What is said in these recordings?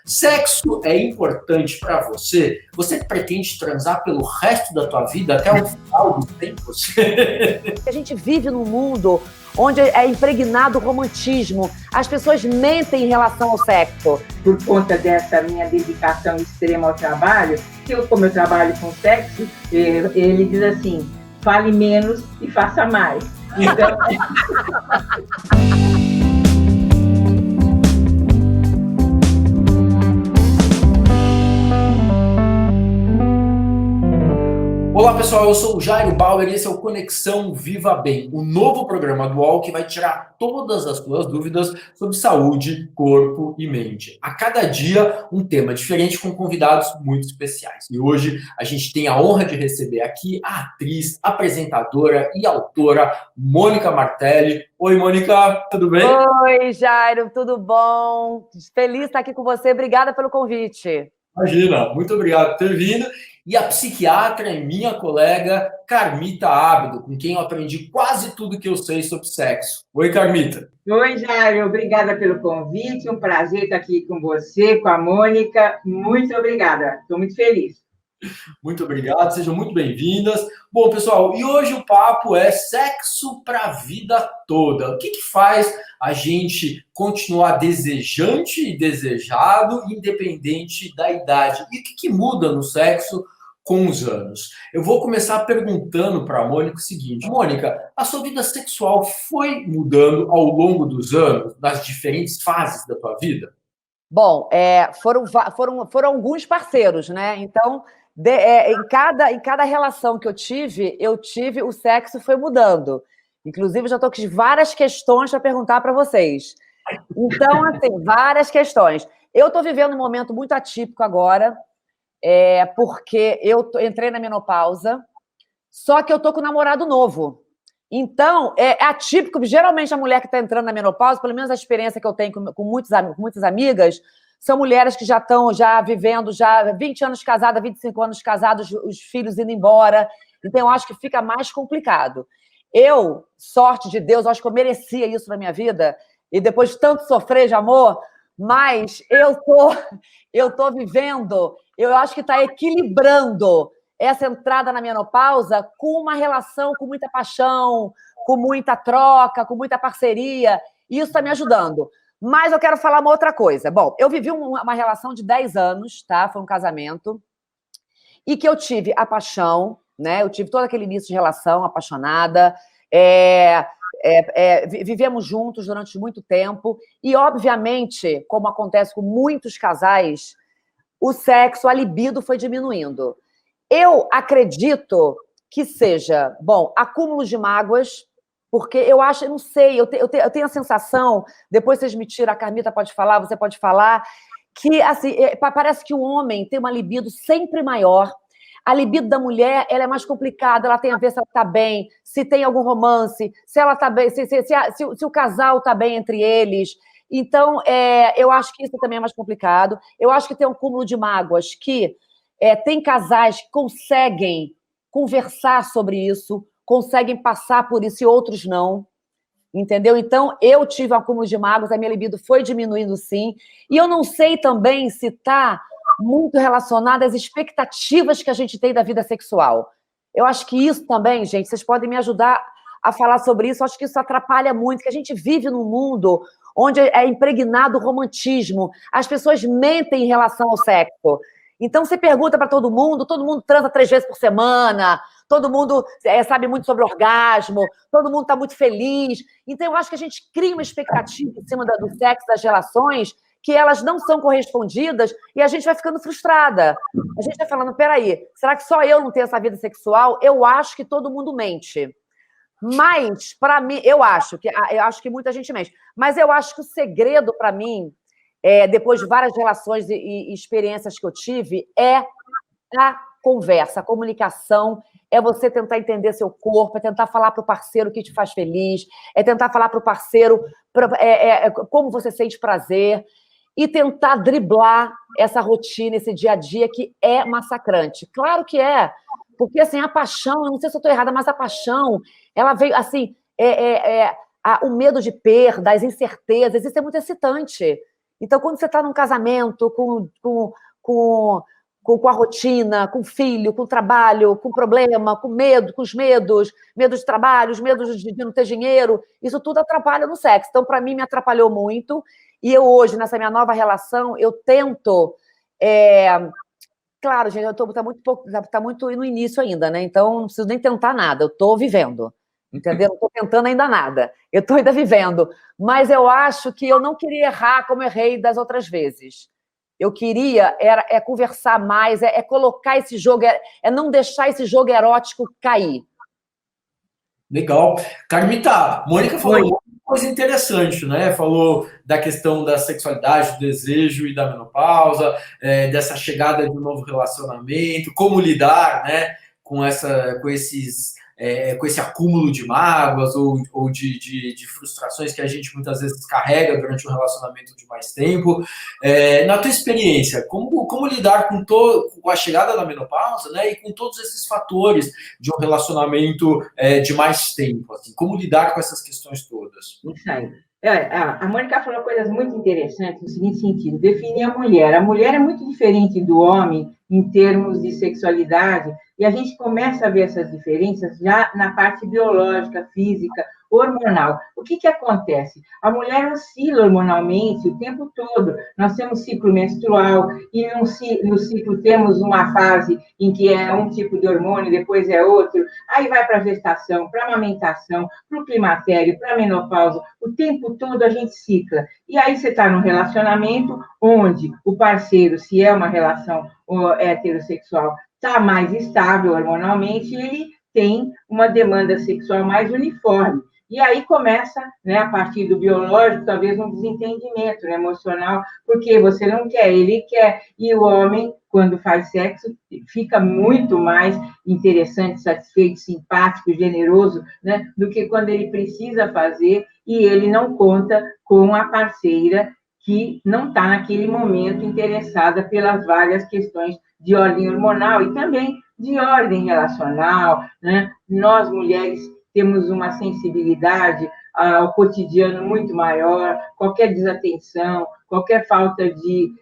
Sexo é importante para você? Você pretende transar pelo resto da tua vida, até o final dos tempos? A gente vive num mundo onde é impregnado o romantismo. As pessoas mentem em relação ao sexo. Por conta dessa minha dedicação extrema ao trabalho, como eu trabalho com sexo, ele diz assim, fale menos e faça mais. Então... Olá pessoal, eu sou o Jairo Bauer e esse é o Conexão Viva Bem, o novo programa do UOL que vai tirar todas as suas dúvidas sobre saúde, corpo e mente. A cada dia um tema diferente com convidados muito especiais. E hoje a gente tem a honra de receber aqui a atriz, apresentadora e autora Mônica Martelli. Oi Mônica, tudo bem? Oi Jairo, tudo bom? Feliz de estar aqui com você, obrigada pelo convite. Imagina, muito obrigado por ter vindo. E a psiquiatra e minha colega Carmita Ábido, com quem eu aprendi quase tudo que eu sei sobre sexo. Oi, Carmita. Oi, Jairo. Obrigada pelo convite. Um prazer estar aqui com você, com a Mônica. Muito obrigada. Estou muito feliz. Muito obrigado, sejam muito bem-vindas. Bom, pessoal, e hoje o papo é sexo para a vida toda. O que faz a gente continuar desejante e desejado, independente da idade? E o que muda no sexo com os anos? Eu vou começar perguntando para a Mônica o seguinte. Mônica, a sua vida sexual foi mudando ao longo dos anos, nas diferentes fases da tua vida? Bom, foram alguns parceiros, né? Então, em cada relação que eu tive, o sexo foi mudando. Inclusive, já estou com várias questões para perguntar para vocês. Então, assim, várias questões. Eu estou vivendo um momento muito atípico agora, porque eu entrei na menopausa, só que eu estou com um namorado novo. Então, é atípico. Geralmente, a mulher que está entrando na menopausa, pelo menos a experiência que eu tenho com muitas amigas, são mulheres que já estão vivendo 20 anos casada, 25 anos casados, os filhos indo embora. Então, eu acho que fica mais complicado. Eu, sorte de Deus, acho que eu merecia isso na minha vida, e depois de tanto sofrer de amor, mas eu tô vivendo, eu acho que está equilibrando essa entrada na menopausa com uma relação com muita paixão, com muita troca, com muita parceria, e isso está me ajudando. Mas eu quero falar uma outra coisa. Bom, eu vivi uma relação de 10 anos, tá? Foi um casamento, e que eu tive a paixão, né? Eu tive todo aquele início de relação, apaixonada, vivemos juntos durante muito tempo, e obviamente, como acontece com muitos casais, o sexo, a libido foi diminuindo. Eu acredito que seja, bom, acúmulo de mágoas, porque eu acho, eu não sei, eu tenho a sensação, depois vocês me tiram, a Carmita pode falar, você pode falar, que assim, parece que o homem tem uma libido sempre maior. A libido da mulher, ela é mais complicada, ela tem a ver se ela está bem, se tem algum romance, se ela está bem, se o casal está bem entre eles. Então, eu acho que isso também é mais complicado. Eu acho que tem um cúmulo de mágoas que tem casais que conseguem conversar sobre isso, conseguem passar por isso e outros não, entendeu? Então, eu tive um acúmulo de mágoas, a minha libido foi diminuindo sim, e eu não sei também se está muito relacionado às expectativas que a gente tem da vida sexual. Eu acho que isso também, gente, vocês podem me ajudar a falar sobre isso, eu acho que isso atrapalha muito, que a gente vive num mundo onde é impregnado o romantismo, as pessoas mentem em relação ao sexo. Então, você pergunta para todo mundo transa 3 vezes por semana, todo mundo sabe muito sobre orgasmo, todo mundo está muito feliz. Então, eu acho que a gente cria uma expectativa em cima do sexo, das relações, que elas não são correspondidas e a gente vai ficando frustrada. A gente vai falando, peraí, será que só eu não tenho essa vida sexual? Eu acho que todo mundo mente. Mas, para mim, eu acho que muita gente mente. Mas eu acho que o segredo, para mim, depois de várias relações e experiências que eu tive, é a conversa, a comunicação, é você tentar entender seu corpo, é tentar falar para o parceiro o que te faz feliz, é tentar falar para o parceiro como você sente prazer, e tentar driblar essa rotina, esse dia a dia que é massacrante. Claro que é, porque assim, a paixão, eu não sei se eu estou errada, mas a paixão, ela veio assim, o medo de perda, as incertezas, isso é muito excitante. Então, quando você está num casamento com a rotina, com o filho, com o trabalho, com o problema, com medo, com os medos de trabalho, os medos de não ter dinheiro, isso tudo atrapalha no sexo. Então, para mim, me atrapalhou muito. E eu hoje, nessa minha nova relação, eu tento... Claro, gente, tá muito no início ainda, né? Então, não preciso nem tentar nada, eu estou vivendo, entendeu? Não estou tentando ainda nada, eu estou ainda vivendo. Mas eu acho que eu não queria errar como errei das outras vezes. Eu queria conversar mais, colocar esse jogo, não deixar esse jogo erótico cair. Legal. Carmita, Mônica falou uma coisa interessante, né? Falou da questão da sexualidade, do desejo e da menopausa, dessa chegada de um novo relacionamento, como lidar, né, com esse acúmulo de mágoas ou de frustrações que a gente muitas vezes carrega durante um relacionamento de mais tempo. Na tua experiência, como lidar com a chegada da menopausa, né, e com todos esses fatores de um relacionamento de mais tempo? Assim, como lidar com essas questões todas? Isso aí. A Mônica falou coisas muito interessantes no seguinte sentido: definir a mulher. A mulher é muito diferente do homem em termos de sexualidade, e a gente começa a ver essas diferenças já na parte biológica, física, hormonal. O que acontece? A mulher oscila hormonalmente o tempo todo. Nós temos ciclo menstrual, e no ciclo temos uma fase em que é um tipo de hormônio, depois é outro, aí vai para a gestação, para a amamentação, para o climatério, para a menopausa. O tempo todo a gente cicla. E aí você está num relacionamento onde o parceiro, se é uma relação heterossexual, está mais estável hormonalmente, e ele tem uma demanda sexual mais uniforme. E aí começa, né, a partir do biológico, talvez um desentendimento, né, emocional, porque você não quer, ele quer. E o homem, quando faz sexo, fica muito mais interessante, satisfeito, simpático, generoso, né, do que quando ele precisa fazer e ele não conta com a parceira que não está naquele momento interessada pelas várias questões de ordem hormonal e também de ordem relacional, né? Nós, mulheres, temos uma sensibilidade ao cotidiano muito maior, qualquer desatenção, qualquer falta de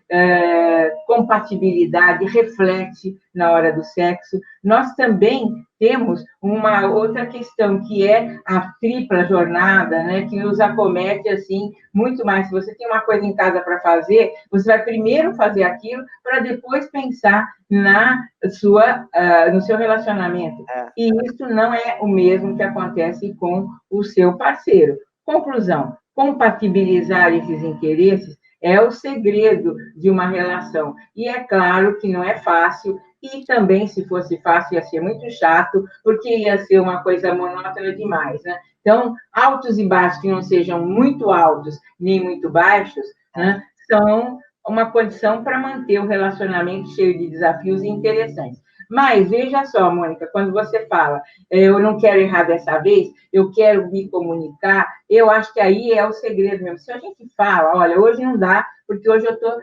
compatibilidade reflete na hora do sexo. Nós também temos uma outra questão, que é a tripla jornada, né, que nos acomete assim muito mais. Se você tem uma coisa em casa para fazer, você vai primeiro fazer aquilo para depois pensar no seu relacionamento. E isso não é o mesmo que acontece com o seu parceiro. Conclusão: compatibilizar esses interesses é o segredo de uma relação. E é claro que não é fácil, e também, se fosse fácil, ia ser muito chato, porque ia ser uma coisa monótona demais, né? Então, altos e baixos que não sejam muito altos nem muito baixos, né, são uma condição para manter o relacionamento cheio de desafios e interessantes. Mas, veja só, Mônica, quando você fala, eu não quero errar dessa vez, eu quero me comunicar, eu acho que aí é o segredo mesmo. Se a gente fala, olha, hoje não dá, porque hoje eu estou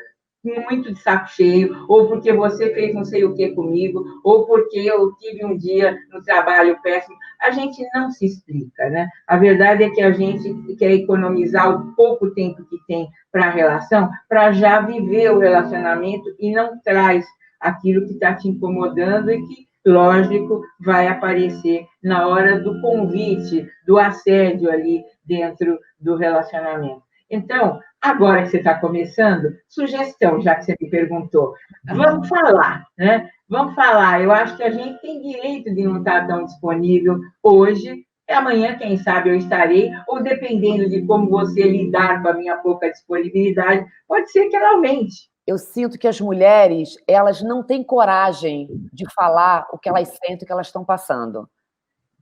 muito de saco cheio, ou porque você fez não sei o que comigo, ou porque eu tive um dia no trabalho péssimo, a gente não se explica, né? A verdade é que a gente quer economizar o pouco tempo que tem para a relação, para já viver o relacionamento, e não traz aquilo que está te incomodando e que, lógico, vai aparecer na hora do convite, do assédio ali dentro do relacionamento. Então, agora que você está começando, sugestão, já que você me perguntou, vamos falar, né? Vamos falar. Eu acho que a gente tem direito de não estar tão disponível hoje, e amanhã, quem sabe, eu estarei, ou dependendo de como você lidar com a minha pouca disponibilidade, pode ser que ela aumente. Eu sinto que as mulheres, elas não têm coragem de falar o que elas sentem, o que elas estão passando.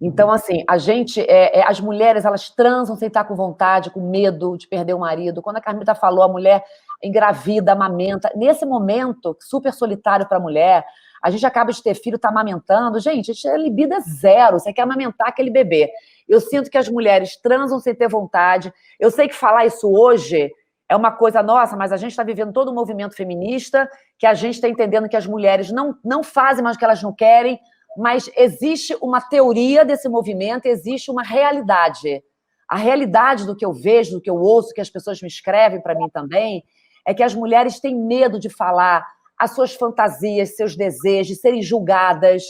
Então, assim, as mulheres, elas transam sem estar com vontade, com medo de perder o marido. Quando a Carmita falou, a mulher engravida, amamenta. Nesse momento, super solitário para a mulher, a gente acaba de ter filho, está amamentando. Gente, a libido é zero, você quer amamentar aquele bebê. Eu sinto que as mulheres transam sem ter vontade. Eu sei que falar isso hoje é uma coisa nossa, mas a gente está vivendo todo um movimento feminista, que a gente está entendendo que as mulheres não fazem mais o que elas não querem, mas existe uma teoria desse movimento, existe uma realidade. A realidade do que eu vejo, do que eu ouço, que as pessoas me escrevem para mim também, é que as mulheres têm medo de falar as suas fantasias, seus desejos, serem julgadas,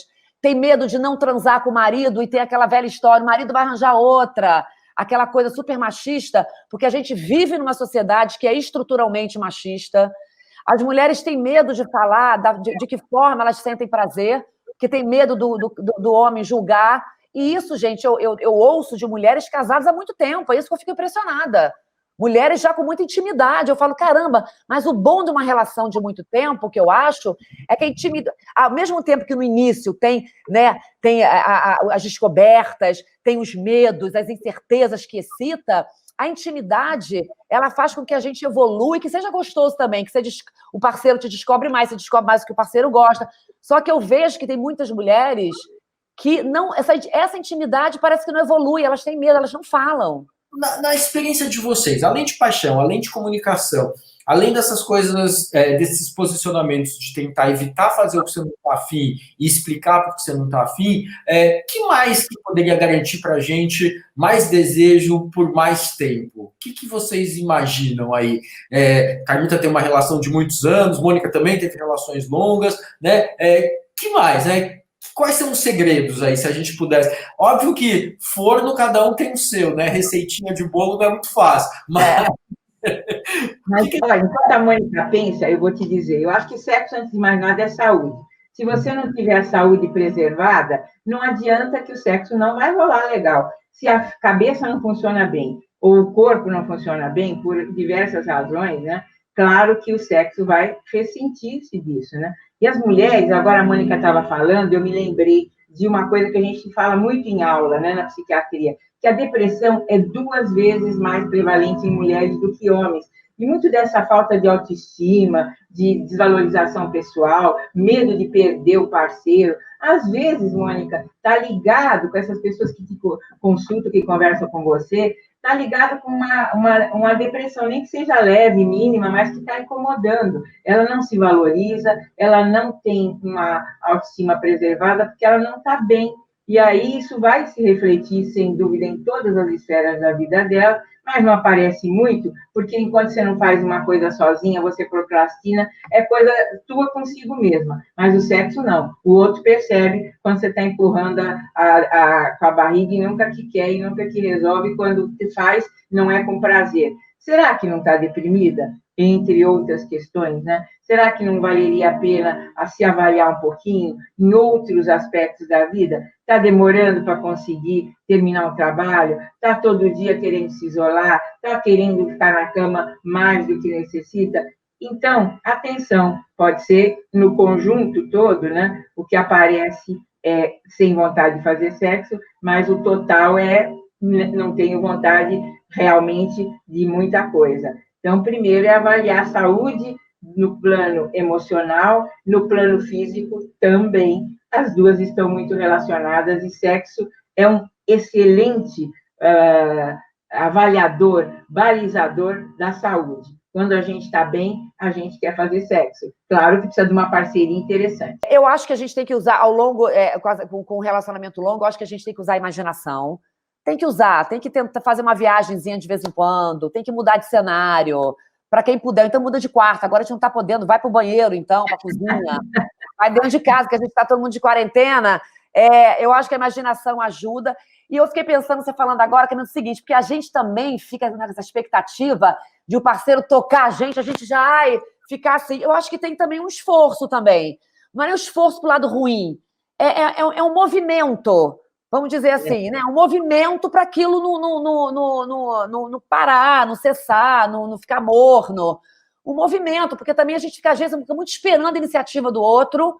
tem medo de não transar com o marido e ter aquela velha história, o marido vai arranjar outra, aquela coisa super machista, porque a gente vive numa sociedade que é estruturalmente machista. As mulheres têm medo de falar de que forma elas sentem prazer, porque tem medo do homem julgar. E isso, gente, eu ouço de mulheres casadas há muito tempo, é isso que eu fico impressionada. Mulheres já com muita intimidade. Eu falo, caramba, mas o bom de uma relação de muito tempo, que eu acho, é que a intimidade, ao mesmo tempo que no início tem, né, tem as descobertas, tem os medos, as incertezas que excita, a intimidade, ela faz com que a gente evolua e que seja gostoso também, que o parceiro te descobre mais, você descobre mais o que o parceiro gosta. Só que eu vejo que tem muitas mulheres que não, essa intimidade parece que não evolui, elas têm medo, elas não falam. Na experiência de vocês, além de paixão, além de comunicação, além dessas coisas, desses posicionamentos de tentar evitar fazer o que você não está afim e explicar porque você não está afim, que mais que poderia garantir para a gente mais desejo por mais tempo? O que vocês imaginam aí? Carmita tem uma relação de muitos anos, Mônica também teve relações longas, né? Que mais, né? Quais são os segredos aí, se a gente pudesse? Óbvio que forno, cada um tem o seu, né? Receitinha de bolo não é muito fácil. Mas olha, enquanto a Mônica pensa, eu vou te dizer, eu acho que sexo, antes de mais nada, é saúde. Se você não tiver a saúde preservada, não adianta que o sexo não vai rolar legal. Se a cabeça não funciona bem, ou o corpo não funciona bem, por diversas razões, né? Claro que o sexo vai ressentir-se disso, né? E as mulheres, agora a Mônica estava falando, eu me lembrei de uma coisa que a gente fala muito em aula, né, na psiquiatria, que a depressão é 2 vezes mais prevalente em mulheres do que homens. E muito dessa falta de autoestima, de desvalorização pessoal, medo de perder o parceiro, às vezes, Mônica, está ligado com essas pessoas que te consultam, que conversam com você, está ligado com uma depressão, nem que seja leve, mínima, mas que está incomodando. Ela não se valoriza, ela não tem uma autoestima preservada, porque ela não está bem. E aí isso vai se refletir, sem dúvida, em todas as esferas da vida dela, mas não aparece muito, porque enquanto você não faz uma coisa sozinha, você procrastina, é coisa tua consigo mesma. Mas o sexo não. O outro percebe quando você está empurrando com a barriga e nunca que quer e nunca que resolve, quando te faz, não é com prazer. Será que não está deprimida? Entre outras questões, né? Será que não valeria a pena se avaliar um pouquinho em outros aspectos da vida? Está demorando para conseguir terminar o trabalho? Está todo dia querendo se isolar? Está querendo ficar na cama mais do que necessita? Então, atenção, pode ser no conjunto todo, né? O que aparece é sem vontade de fazer sexo, mas o total é não tenho vontade realmente de muita coisa. Então, primeiro é avaliar a saúde no plano emocional, no plano físico também. As duas estão muito relacionadas e sexo é um excelente avaliador, balizador da saúde. Quando a gente está bem, a gente quer fazer sexo. Claro que precisa de uma parceria interessante. Eu acho que a gente tem que usar, ao longo, com um relacionamento longo, eu acho que a gente tem que usar a imaginação. Tem que usar, tem que tentar fazer uma viagenzinha de vez em quando, tem que mudar de cenário, para quem puder. Então muda de quarto, agora a gente não está podendo, vai para o banheiro, então, para a cozinha, vai dentro de casa, que a gente está todo mundo de quarentena. Eu acho que a imaginação ajuda. E eu fiquei pensando, você falando agora, que é o seguinte, porque a gente também fica nessa expectativa de o parceiro tocar a gente já ficar assim. Eu acho que tem também um esforço também. Não é um esforço para o lado ruim, é um movimento. Vamos dizer assim, né? Um movimento para aquilo não parar, não cessar, não ficar morno. Um movimento, porque também a gente fica, às vezes, muito esperando a iniciativa do outro,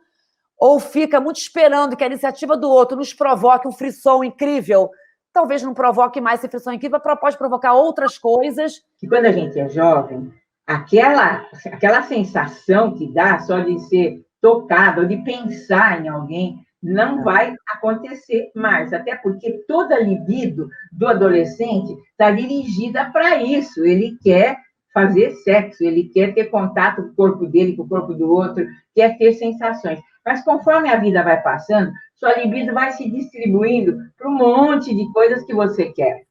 ou fica muito esperando que a iniciativa do outro nos provoque um frisson incrível. Talvez não provoque mais esse frisson incrível, pode provocar outras coisas. E quando a gente é jovem, aquela sensação que dá só de ser tocado, ou de pensar em alguém, não vai acontecer mais, até porque toda a libido do adolescente está dirigida para isso. Ele quer fazer sexo, ele quer ter contato com o corpo dele, com o corpo do outro, quer ter sensações. Mas conforme a vida vai passando, sua libido vai se distribuindo para um monte de coisas que você quer.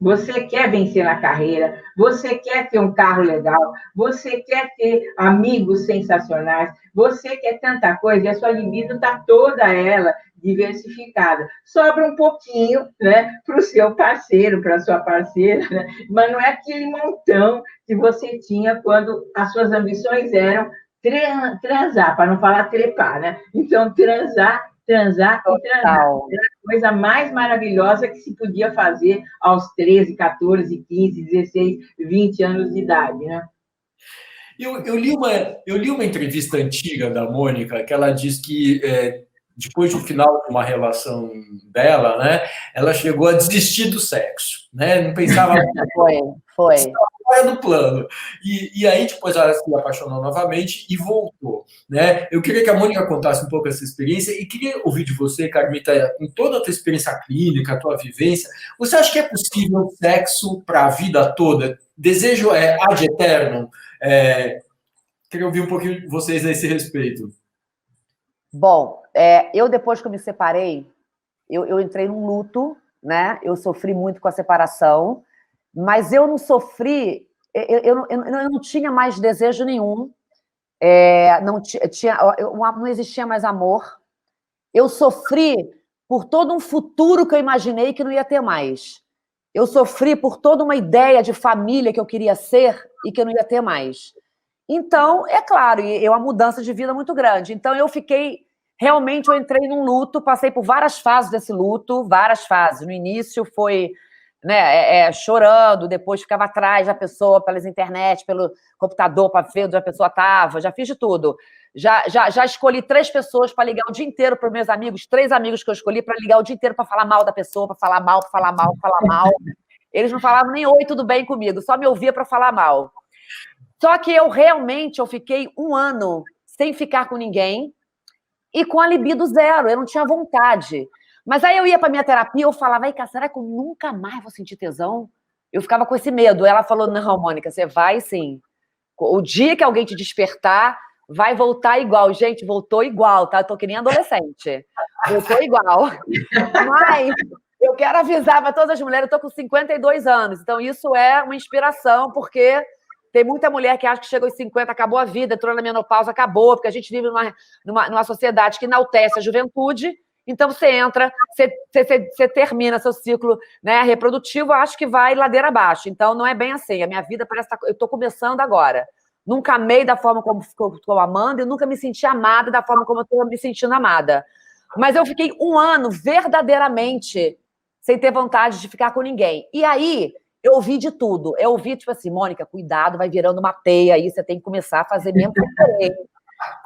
Você quer vencer na carreira, você quer ter um carro legal, você quer ter amigos sensacionais, você quer tanta coisa, e a sua libido está toda ela diversificada. Sobra um pouquinho, né, para o seu parceiro, para a sua parceira, né? Mas não é aquele montão que você tinha quando as suas ambições eram transar, para não falar trepar, né? Então, transar e transar. Era a coisa mais maravilhosa que se podia fazer aos 13, 14, 15, 16, 20 anos de idade, né? Eu li uma entrevista antiga da Mônica, que ela diz que depois do final de uma relação dela, né, ela chegou a desistir do sexo, né? Não pensava Foi. fora do plano. E aí depois ela se apaixonou novamente e voltou, né? Eu queria que a Mônica contasse um pouco essa experiência e queria ouvir de você, Carmita, com toda a tua experiência clínica, a tua vivência, você acha que é possível sexo para a vida toda? Desejo é ad eternum? Queria ouvir um pouquinho de vocês a esse respeito. Bom, eu depois que eu me separei, eu entrei num luto, né? Eu sofri muito com a separação, mas eu não sofri, eu não tinha mais desejo nenhum, não existia mais amor. Eu sofri por todo um futuro que eu imaginei que não ia ter mais. Eu sofri por toda uma ideia de família que eu queria ser e que eu não ia ter mais. Então, é claro, é uma mudança de vida muito grande. Então, realmente eu entrei num luto, passei por várias fases desse luto, várias fases. No início foi, né, chorando, depois ficava atrás da pessoa pelas internet, pelo computador para ver onde a pessoa estava, já fiz de tudo. Já escolhi 3 pessoas para ligar o dia inteiro para os meus amigos, 3 amigos que eu escolhi para ligar o dia inteiro para falar mal da pessoa, para falar mal, para falar mal, para falar mal. Eles não falavam nem oi, tudo bem comigo, só me ouvia para falar mal. Só que eu fiquei 1 ano sem ficar com ninguém e com a libido zero, eu não tinha vontade. Mas aí eu ia para minha terapia, eu falava, ai, cara, será que eu nunca mais vou sentir tesão? Eu ficava com esse medo. Ela falou, não, Mônica, você vai sim. O dia que alguém te despertar, vai voltar igual. Gente, voltou igual, tá? Eu tô que nem adolescente. Voltou igual. Mas eu quero avisar para todas as mulheres, eu tô com 52 anos, então isso é uma inspiração, porque tem muita mulher que acha que chegou aos 50, acabou a vida, entrou na menopausa, acabou, porque a gente vive numa sociedade que enaltece a juventude, então você entra, você termina seu ciclo, né, reprodutivo, acho que vai ladeira abaixo. Então não é bem assim, a minha vida parece que eu estou começando agora. Nunca amei da forma como estou amando e nunca me senti amada da forma como eu estou me sentindo amada. Mas eu fiquei 1 ano verdadeiramente sem ter vontade de ficar com ninguém. E aí eu ouvi de tudo. Eu ouvi, tipo assim, Mônica, cuidado, vai virando uma teia aí, você tem que começar a fazer mesmo sem querer.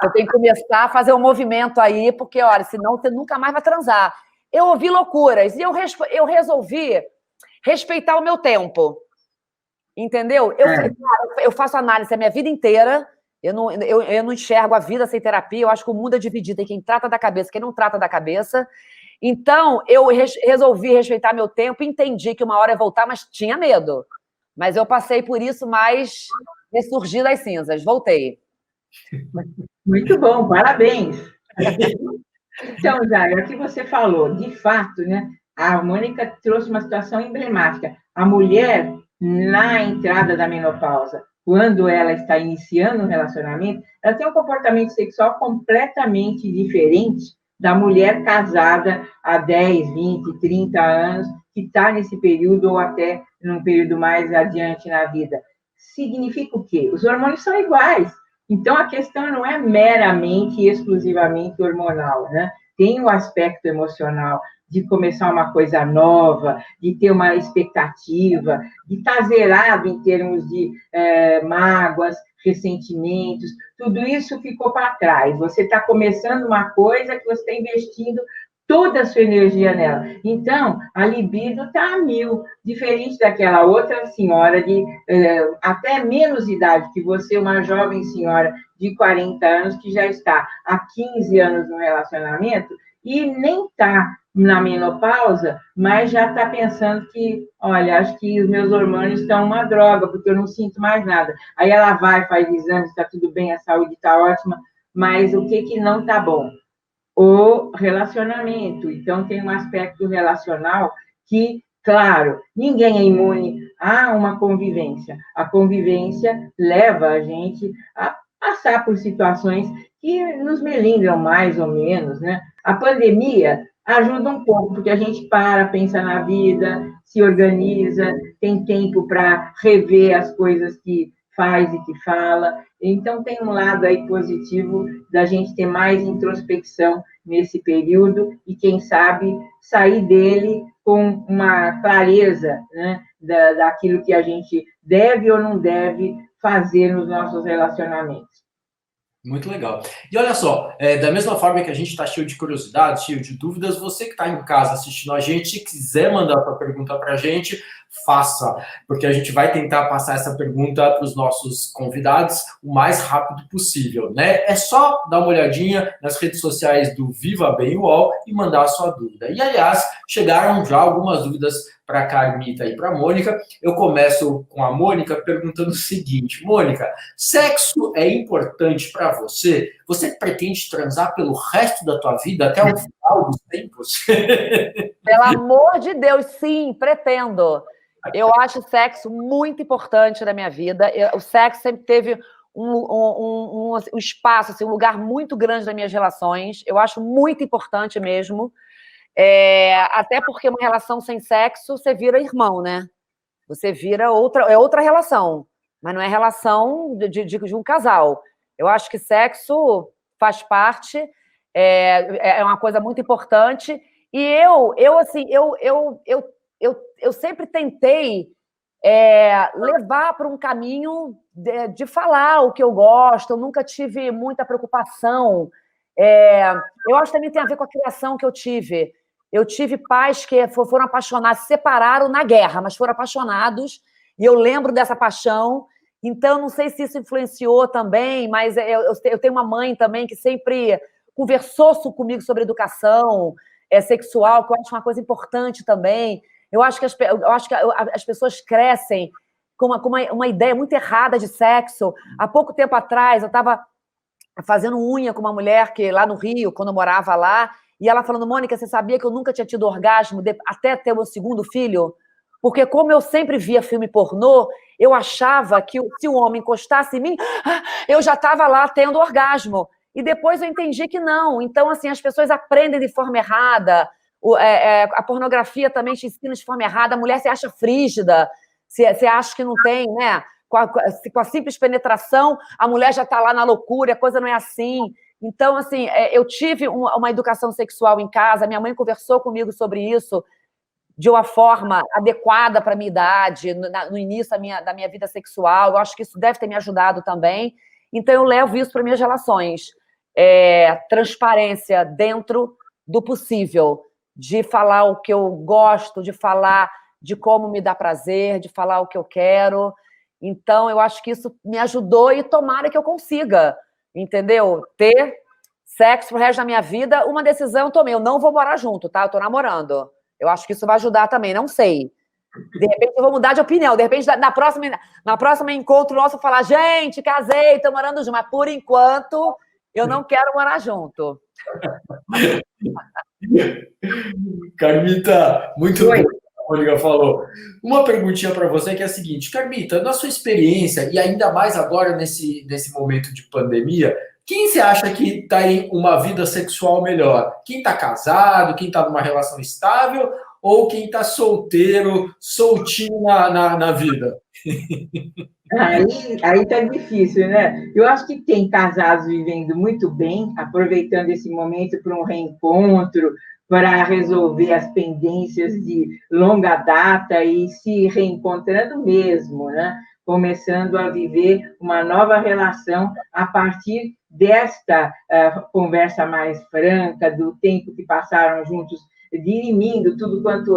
Você tem que começar a fazer um movimento aí, porque, olha, senão você nunca mais vai transar. Eu ouvi loucuras e eu resolvi respeitar o meu tempo. Entendeu? Eu faço análise a minha vida inteira, eu não enxergo a vida sem terapia, eu acho que o mundo é dividido em quem trata da cabeça e quem não trata da cabeça. Então, eu resolvi respeitar meu tempo, entendi que uma hora ia voltar, mas tinha medo. Mas eu passei por isso, mas ressurgi das cinzas, voltei. Muito bom, parabéns. Então, Jair, o que você falou, de fato, né? A Mônica trouxe uma situação emblemática. A mulher, na entrada da menopausa, quando ela está iniciando um relacionamento, ela tem um comportamento sexual completamente diferente da mulher casada há 10, 20, 30 anos, que está nesse período ou até num período mais adiante na vida. Significa o quê? Os hormônios são iguais. Então, a questão não é meramente e exclusivamente hormonal, né? Tem o aspecto emocional de começar uma coisa nova, de ter uma expectativa, de estar zerado em termos de mágoas, ressentimentos, tudo isso ficou para trás. Você está começando uma coisa que você está investindo toda a sua energia nela. Então, a libido está a 1000, diferente daquela outra senhora de até menos idade que você, uma jovem senhora de 40 anos, que já está há 15 anos no relacionamento e nem está na menopausa, mas já está pensando que, olha, acho que os meus hormônios estão uma droga, porque eu não sinto mais nada. Aí ela vai, faz exames, está tudo bem, a saúde está ótima, mas o que não está bom? O relacionamento. Então, tem um aspecto relacional que Claro, ninguém é imune a uma convivência. A convivência leva a gente a passar por situações que nos melindram mais ou menos, né? A pandemia ajuda um pouco, porque a gente pensa na vida, se organiza, tem tempo para rever as coisas que faz e que fala. Então, tem um lado aí positivo da gente ter mais introspecção nesse período e, quem sabe, sair dele com uma clareza, né, daquilo que a gente deve ou não deve fazer nos nossos relacionamentos. Muito legal. E olha só, da mesma forma que a gente está cheio de curiosidades, cheio de dúvidas, você que está em casa assistindo a gente, se quiser mandar sua pergunta para a gente, faça, porque a gente vai tentar passar essa pergunta para os nossos convidados o mais rápido possível, né? É só dar uma olhadinha nas redes sociais do Viva Bem UOL e mandar a sua dúvida. E, aliás, chegaram já algumas dúvidas para a Carmita e para a Mônica. Eu começo com a Mônica perguntando o seguinte: Mônica, sexo é importante para você? Você pretende transar pelo resto da tua vida, até o final dos tempos? Pelo amor de Deus, sim, pretendo. Eu acho o sexo muito importante na minha vida. O sexo sempre teve um espaço, assim, um lugar muito grande nas minhas relações. Eu acho muito importante mesmo. Até porque uma relação sem sexo, você vira irmão, né? Você vira outra relação, mas não é relação de um casal. Eu acho que sexo faz parte, é uma coisa muito importante. E eu sempre tentei levar para um caminho de falar o que eu gosto. Eu nunca tive muita preocupação. Eu acho que também tem a ver com a criação que eu tive. Eu tive pais que foram apaixonados, se separaram na guerra, mas foram apaixonados, e eu lembro dessa paixão. Então, não sei se isso influenciou também, mas eu tenho uma mãe também que sempre conversou comigo sobre educação sexual, que eu acho uma coisa importante também. Eu acho que as pessoas crescem com uma ideia muito errada de sexo. Há pouco tempo atrás, eu estava fazendo unha com uma mulher que lá no Rio, quando eu morava lá, e ela falando: Mônica, você sabia que eu nunca tinha tido orgasmo até ter o meu segundo filho? Porque como eu sempre via filme pornô, eu achava que se um homem encostasse em mim, eu já estava lá tendo orgasmo. E depois eu entendi que não. Então, assim, as pessoas aprendem de forma errada. A pornografia também te ensina de forma errada. A mulher se acha frígida, se acha que não tem, né? Com a simples penetração, a mulher já está lá na loucura, a coisa não é assim. Então, assim, eu tive uma educação sexual em casa, minha mãe conversou comigo sobre isso de uma forma adequada para a minha idade, no início da minha vida sexual. Eu acho que isso deve ter me ajudado também. Então, eu levo isso para minhas relações. Transparência dentro do possível, de falar o que eu gosto, de falar de como me dá prazer, de falar o que eu quero. Então, eu acho que isso me ajudou e tomara que eu consiga, entendeu? Ter sexo pro resto da minha vida. Uma decisão eu tomei, eu não vou morar junto, tá? Eu tô namorando. Eu acho que isso vai ajudar também, não sei. De repente eu vou mudar de opinião. De repente, na próxima encontro nosso, eu vou falar: gente, casei, tô morando junto. Mas, por enquanto, eu não quero morar junto. Carmita, muito bom, a Mônica falou. Uma perguntinha para você que é a seguinte: Carmita, na sua experiência, e ainda mais agora nesse momento de pandemia, quem você acha que tem uma vida sexual melhor? Quem está casado, quem está numa relação estável, ou quem está solteiro, soltinho na vida? Aí tá difícil, né? Eu acho que tem casados vivendo muito bem, aproveitando esse momento para um reencontro, para resolver as pendências de longa data e se reencontrando mesmo, né? Começando a viver uma nova relação a partir desta conversa mais franca, do tempo que passaram juntos, dirimindo tudo quanto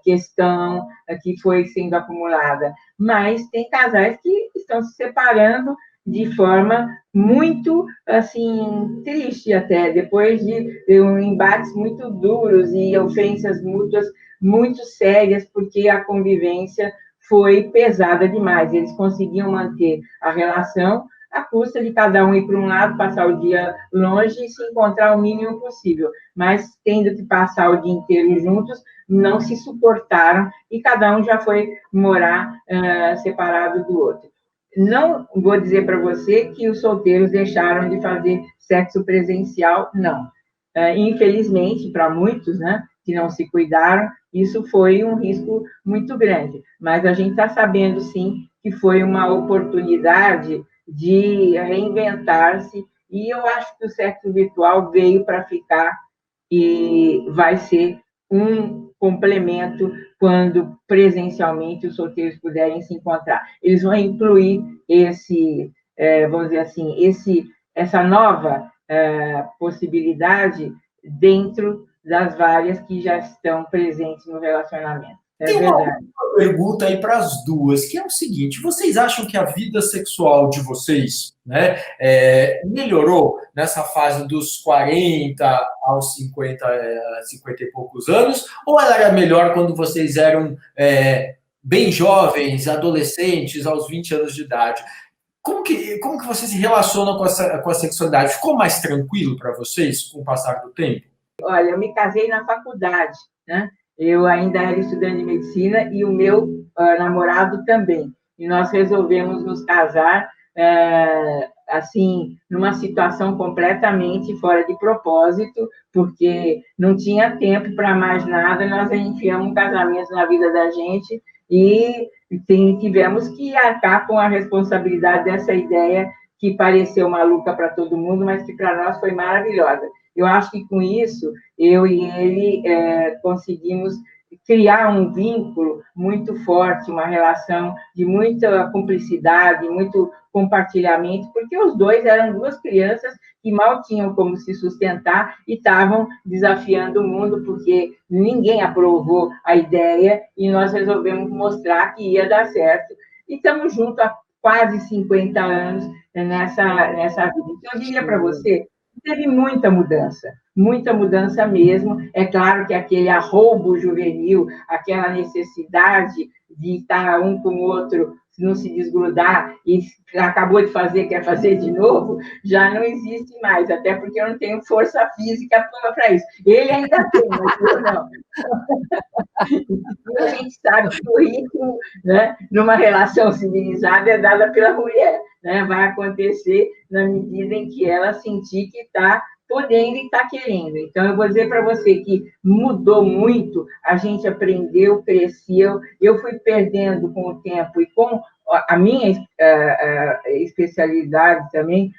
questão que foi sendo acumulada. Mas tem casais que estão se separando de forma muito, assim, triste até, depois de embates muito duros e ofensas mútuas muito sérias, porque a convivência foi pesada demais. Eles conseguiam manter a relação à custa de cada um ir para um lado, passar o dia longe e se encontrar o mínimo possível. Mas, tendo que passar o dia inteiro juntos, não se suportaram e cada um já foi morar separado do outro. Não vou dizer para você que os solteiros deixaram de fazer sexo presencial, não. Infelizmente, para muitos, né, que não se cuidaram, isso foi um risco muito grande. Mas a gente está sabendo, sim, que foi uma oportunidade de reinventar-se, e eu acho que o sexo virtual veio para ficar e vai ser um complemento quando presencialmente os solteiros puderem se encontrar. Eles vão incluir vamos dizer assim, essa nova possibilidade dentro das várias que já estão presentes no relacionamento. É verdade. Uma pergunta aí para as duas, que é o seguinte: vocês acham que a vida sexual de vocês, né, melhorou nessa fase dos 40 aos 50 e poucos anos, ou ela era melhor quando vocês eram bem jovens, adolescentes, aos 20 anos de idade? Como que vocês se relacionam com a sexualidade? Ficou mais tranquilo para vocês com o passar do tempo? Olha, eu me casei na faculdade, né? Eu ainda era estudante de medicina e o meu namorado também. E nós resolvemos nos casar, assim, numa situação completamente fora de propósito, porque não tinha tempo para mais nada, nós enfiamos um casamento na vida da gente e tivemos que arcar com a responsabilidade dessa ideia que pareceu maluca para todo mundo, mas que para nós foi maravilhosa. Eu acho que com isso, eu e ele conseguimos criar um vínculo muito forte, uma relação de muita cumplicidade, muito compartilhamento, porque os dois eram duas crianças que mal tinham como se sustentar e estavam desafiando o mundo, porque ninguém aprovou a ideia e nós resolvemos mostrar que ia dar certo. E estamos juntos há quase 50 anos nessa vida. Então, eu diria para você, teve muita mudança mesmo. É claro que aquele arroubo juvenil, aquela necessidade de estar um com o outro, não se desgrudar, e acabou de fazer, quer fazer de novo, já não existe mais, até porque eu não tenho força física para isso. Ele ainda tem, mas eu não. E a gente sabe que o ritmo, né, numa relação civilizada é dada pela mulher, né? Vai acontecer na medida em que ela sentir que está podendo e está querendo. Então, eu vou dizer para você que mudou muito, a gente aprendeu, cresceu, eu fui perdendo com o tempo e com a minha especialidade também,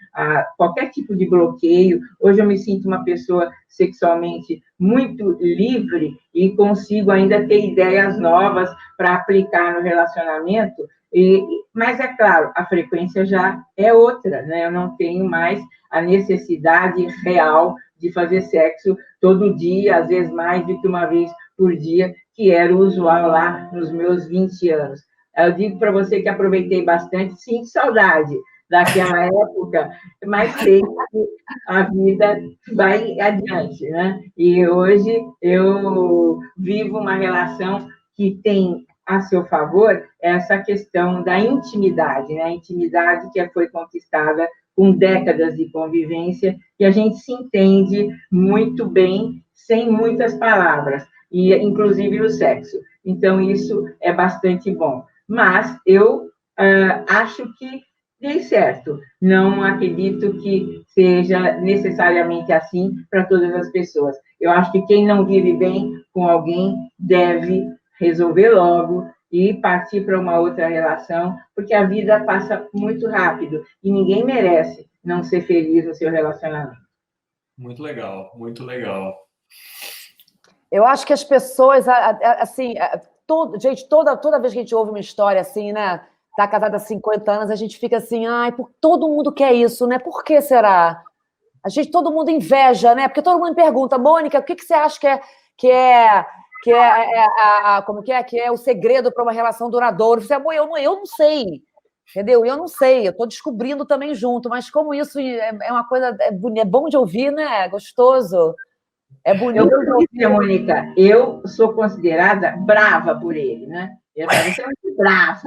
qualquer tipo de bloqueio. Hoje eu me sinto uma pessoa sexualmente muito livre e consigo ainda ter ideias novas para aplicar no relacionamento, mas é claro, a frequência já é outra, né? Eu não tenho mais a necessidade real de fazer sexo todo dia, às vezes mais do que uma vez por dia, que era o usual lá nos meus 20 anos. Eu digo para você que aproveitei bastante, sinto saudade daquela época, mas sei que a vida vai adiante, né? E hoje eu vivo uma relação que tem a seu favor essa questão da intimidade, né? A intimidade que foi conquistada com décadas de convivência, e a gente se entende muito bem, sem muitas palavras, e inclusive no sexo. Então, isso é bastante bom. Mas eu acho que dei certo. Não acredito que seja necessariamente assim para todas as pessoas. Eu acho que quem não vive bem com alguém deve resolver logo e partir para uma outra relação, porque a vida passa muito rápido e ninguém merece não ser feliz no seu relacionamento. Muito legal, muito legal. Eu acho que as pessoas, assim, gente, toda vez que a gente ouve uma história assim, né? Tá casada há 50 anos, a gente fica assim, ai, todo mundo quer isso, né? Por que será? Todo mundo inveja, né? Porque todo mundo pergunta, Mônica, o que você acha que é o segredo para uma relação duradoura? Você, eu não sei, entendeu? Eu não sei, eu estou descobrindo também junto, mas como isso é uma coisa, é bom de ouvir, né? É gostoso. É bonito. Eu vou dizer, Mônica, eu sou considerada brava por ele, né? Eu falo, você é muito brava.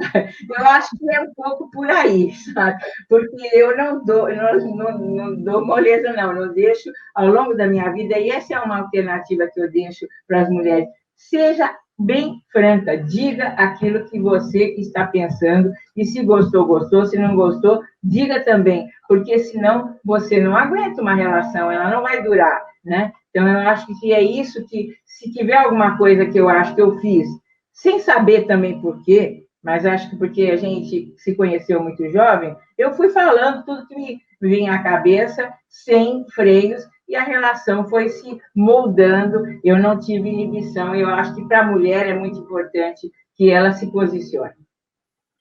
Eu acho que é um pouco por aí, sabe? Porque eu não dou moleza, não deixo ao longo da minha vida, e essa é uma alternativa que eu deixo para as mulheres. seja bem franca, diga aquilo que você está pensando, e se gostou, gostou, se não gostou, diga também, porque senão você não aguenta uma relação, ela não vai durar, né? Então, eu acho que é isso que, se tiver alguma coisa que eu acho que eu fiz, sem saber também por quê, mas acho que porque a gente se conheceu muito jovem, eu fui falando tudo que me vinha à cabeça, sem freios, e a relação foi se moldando, eu não tive inibição, e eu acho que para a mulher é muito importante que ela se posicione.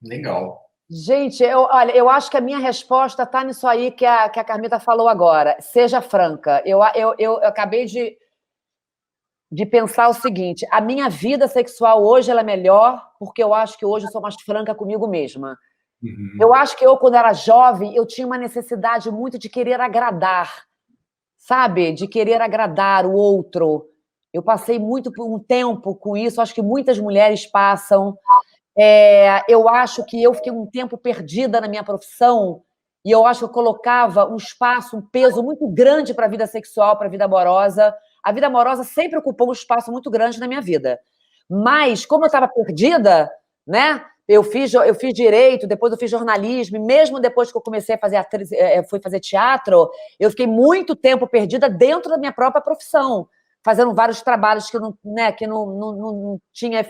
Legal. Gente, olha, eu acho que a minha resposta está nisso aí que a Carmita falou agora. Seja franca. Eu acabei de pensar o seguinte: a minha vida sexual hoje ela é melhor porque eu acho que hoje eu sou mais franca comigo mesma. Eu acho que eu, quando era jovem, eu tinha uma necessidade muito de querer agradar, sabe? De querer agradar o outro. Eu passei muito por um tempo com isso, acho que muitas mulheres passam. Eu acho que eu fiquei um tempo perdida na minha profissão e eu acho que eu colocava um espaço, um peso muito grande para a vida sexual, para a vida amorosa. A vida amorosa sempre ocupou um espaço muito grande na minha vida. Mas, como eu estava perdida, né? Eu fiz direito, depois eu fiz jornalismo, e mesmo depois que eu comecei a fazer fui fazer teatro, eu fiquei muito tempo perdida dentro da minha própria profissão, fazendo vários trabalhos que não tinha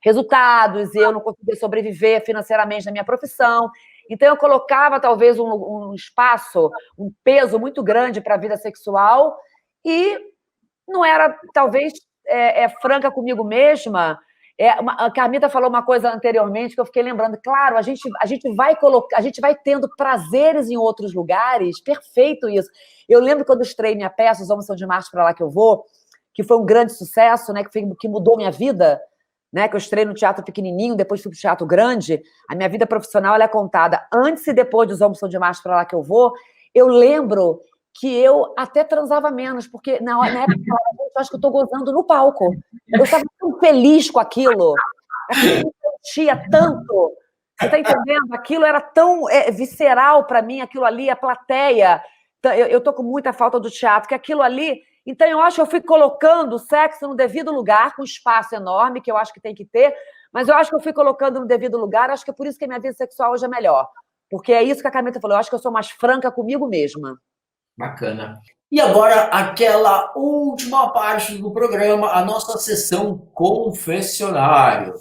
resultados, e eu não conseguia sobreviver financeiramente na minha profissão. Então, eu colocava, talvez, um espaço, um peso muito grande para a vida sexual e não era, talvez, franca comigo mesma. A Carmita falou uma coisa anteriormente que eu fiquei lembrando. Claro, a gente vai tendo prazeres em outros lugares, perfeito isso. Eu lembro quando eu estreiei minha peça, Os Homens São de Marte, Pra Lá Que Eu Vou, que foi um grande sucesso, né, que mudou minha vida, né, que eu estreiei no teatro pequenininho, depois fui para o teatro grande. A minha vida profissional ela é contada antes e depois dos Homens São de Marte, Pra Lá Que Eu Vou. Eu lembro que eu até transava menos, porque na época eu acho que eu estou gozando no palco. Eu estava tão feliz com aquilo me sentia tanto. Você está entendendo? Aquilo era tão visceral para mim, aquilo ali, a plateia. Eu estou com muita falta do teatro, que aquilo ali. Então, eu acho que eu fui colocando o sexo no devido lugar, com espaço enorme, que eu acho que tem que ter, mas eu acho que eu fui colocando no devido lugar, acho que é por isso que a minha vida sexual hoje é melhor. Porque é isso que a Carmita falou, eu acho que eu sou mais franca comigo mesma. Bacana. E agora, aquela última parte do programa, a nossa sessão confessionário.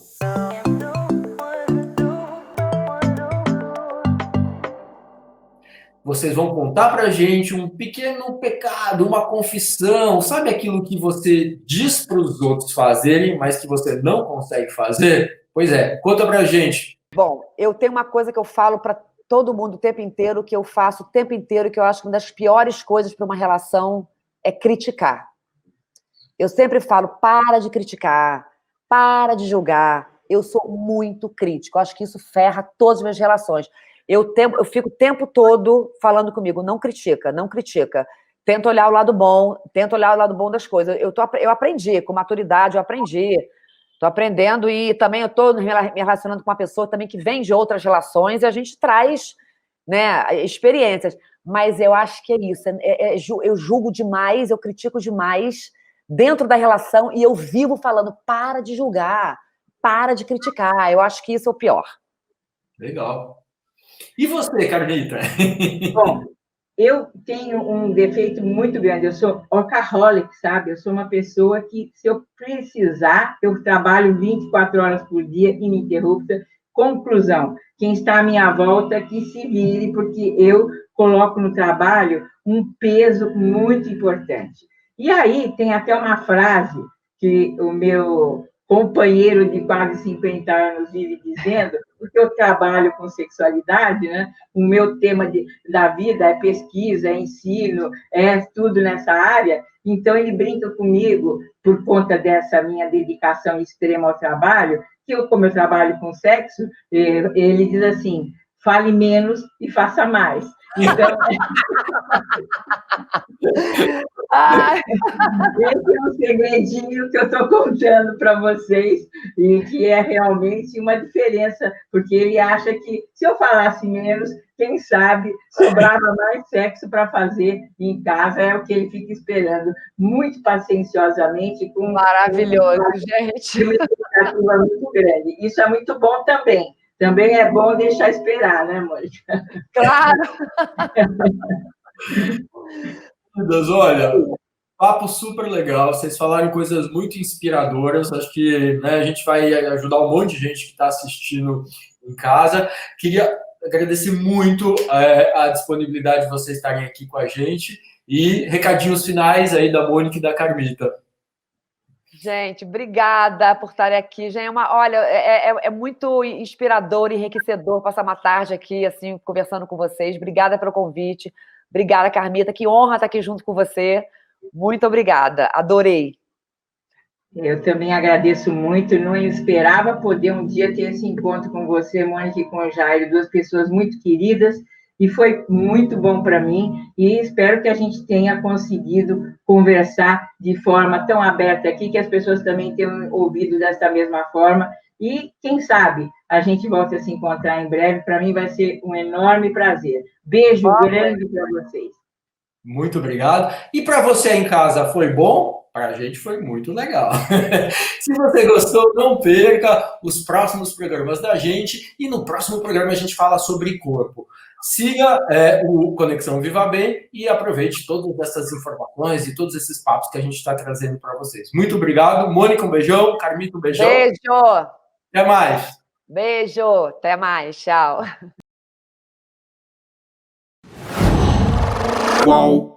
Vocês vão contar pra gente um pequeno pecado, uma confissão, sabe aquilo que você diz para os outros fazerem, mas que você não consegue fazer? Pois é, conta pra gente. Bom, eu tenho uma coisa que eu falo para todo mundo o tempo inteiro, que eu faço o tempo inteiro, que eu acho que uma das piores coisas para uma relação é criticar. Eu sempre falo, para de criticar, para de julgar. Eu sou muito crítico, eu acho que isso ferra todas as minhas relações. Eu fico o tempo todo falando comigo, não critica, não critica. Tenta olhar o lado bom, tenta olhar o lado bom das coisas. Eu aprendi, com maturidade, eu aprendi. Estou aprendendo e também eu estou me relacionando com uma pessoa também que vem de outras relações e a gente traz, né, experiências. Mas eu acho que é isso. Eu julgo demais, eu critico demais dentro da relação e eu vivo falando, para de julgar, para de criticar. Eu acho que isso é o pior. Legal. E você, Carmita? Bom, eu tenho um defeito muito grande, eu sou workaholic, sabe? Eu sou uma pessoa que, se eu precisar, eu trabalho 24 horas por dia, ininterrupta. Conclusão, quem está à minha volta, que se vire, porque eu coloco no trabalho um peso muito importante. E aí, tem até uma frase que o meu companheiro de quase 50 anos vive dizendo, porque eu trabalho com sexualidade, né? O meu tema da vida é pesquisa, é ensino, é tudo nessa área. Então, ele brinca comigo, por conta dessa minha dedicação extrema ao trabalho, que eu, como eu trabalho com sexo, ele diz assim, fale menos e faça mais. Então... Esse é um segredinho que eu estou contando para vocês e que é realmente uma diferença, porque ele acha que se eu falasse menos, quem sabe sobrava mais sexo para fazer em casa, é o que ele fica esperando muito pacienciosamente. Maravilhoso, gente. Uma expectativa muito grande. Isso é muito bom também. Também é bom deixar esperar, né, Mônica? Claro! Deus, olha, papo super legal. Vocês falaram coisas muito inspiradoras. Acho que, né, a gente vai ajudar um monte de gente que está assistindo em casa. Queria agradecer muito a disponibilidade de vocês estarem aqui com a gente. E recadinhos finais aí da Mônica e da Carmita. Gente, obrigada por estarem aqui. Olha, é muito inspirador e enriquecedor passar uma tarde aqui, assim, conversando com vocês. Obrigada pelo convite. Obrigada, Carmita. Que honra estar aqui junto com você. Muito obrigada. Adorei. Eu também agradeço muito. Não esperava poder um dia ter esse encontro com você, Mônica, e com o Jairo, duas pessoas muito queridas. E foi muito bom para mim, e espero que a gente tenha conseguido conversar de forma tão aberta aqui, que as pessoas também tenham ouvido dessa mesma forma, e quem sabe a gente volta a se encontrar em breve. Para mim vai ser um enorme prazer. Beijo grande para vocês. Muito obrigado. E para você aí em casa, foi bom? Para a gente foi muito legal. Se você gostou, não perca os próximos programas da gente, e no próximo programa a gente fala sobre corpo. Siga o Conexão Viva Bem e aproveite todas essas informações e todos esses papos que a gente está trazendo para vocês. Muito obrigado. Mônica, um beijão. Carmita, um beijão. Beijo. Até mais. Beijo. Até mais. Tchau. Qual?